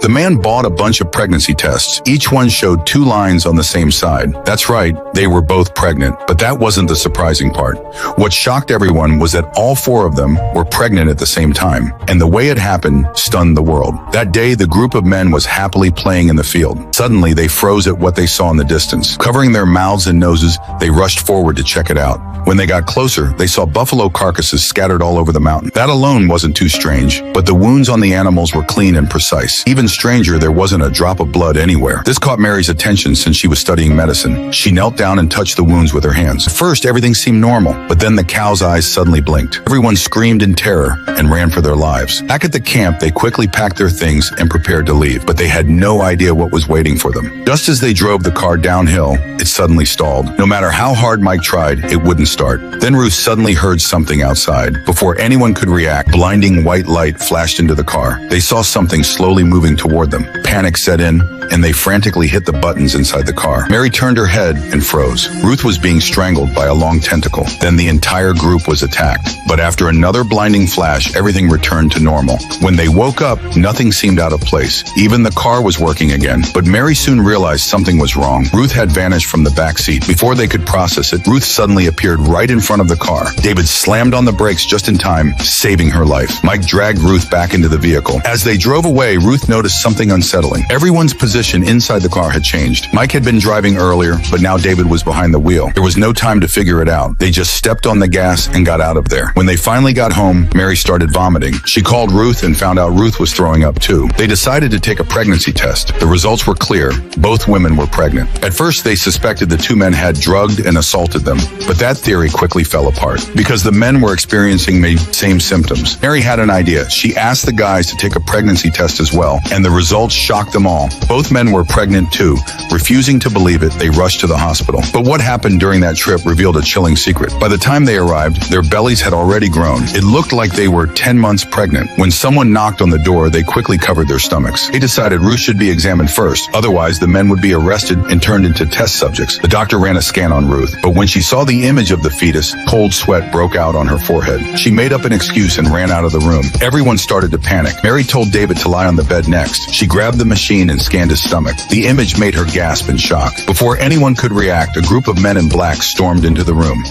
The man bought a bunch of pregnancy tests. Each one showed 2 lines on the same side. That's right, they were both pregnant, but that wasn't the surprising part. What shocked everyone was that all 4 of them were pregnant at the same time, and the way it happened stunned the world. That day, the group of men was happily playing in the field. Suddenly, they froze at what they saw in the distance. Covering their mouths and noses, they rushed forward to check it out. When they got closer, they saw buffalo carcasses scattered all over the mountain. That alone wasn't too strange, but the wounds on the animals were clean and precise. Even stranger, there wasn't a drop of blood anywhere. This caught Mary's attention since she was studying medicine. She knelt down and touched the wounds with her hands. At first, everything seemed normal, but then the cow's eyes suddenly blinked. Everyone screamed in terror and ran for their lives. Back at the camp, they quickly packed their things and prepared to leave, but they had no idea what was waiting for them. Just as they drove the car downhill, it suddenly stalled. No matter how hard Mike tried, it wouldn't start. Then Ruth suddenly heard something outside. Before anyone could react, blinding white light flashed into the car. They saw something slowly moving toward them. Panic set in, and they frantically hit the buttons inside the car. Mary turned her head and froze. Ruth was being strangled by a long tentacle. Then the entire group was attacked. But after another blinding flash, everything returned to normal. When they woke up, nothing seemed out of place. Even the car was working again. But Mary soon realized something was wrong. Ruth had vanished from the back seat. Before they could process it, Ruth suddenly appeared right in front of the car. David slammed on the brakes just in time, saving her life. Mike dragged Ruth back into the vehicle. As they drove away, Ruth noticed something unsettling. Everyone's position inside the car had changed. Mike had been driving earlier, but now David was behind the wheel. There was no time to figure it out. They just stepped on the gas and got out of there. When they finally got home, Mary started vomiting. She called Ruth and found out Ruth was throwing up too. They decided to take a pregnancy test. The results were clear. Both women were pregnant. At first, they suspected the 2 men had drugged and assaulted them, but that theory quickly fell apart because the men were experiencing the same symptoms. Mary had an idea. She asked the guys to take a pregnancy test as well, and the results shocked them all. Both men were pregnant too. Refusing to believe it, they rushed to the hospital. But what happened during that trip revealed a chilling secret. By the time they arrived, their bellies had already grown. It looked like they were 10 months pregnant. When someone knocked on the door, they quickly covered their stomachs. They decided Ruth should be examined first. Otherwise, the men would be arrested and turned into test subjects. The doctor ran a scan on Ruth, but when she saw the image of the fetus, cold sweat broke out on her forehead. She made up an excuse and ran out of the room. Everyone started to panic. Mary told David to lie on the bed next. She grabbed the machine and scanned his stomach. The image made her gasp in shock. Before anyone could react, a group of men in black stormed into the room.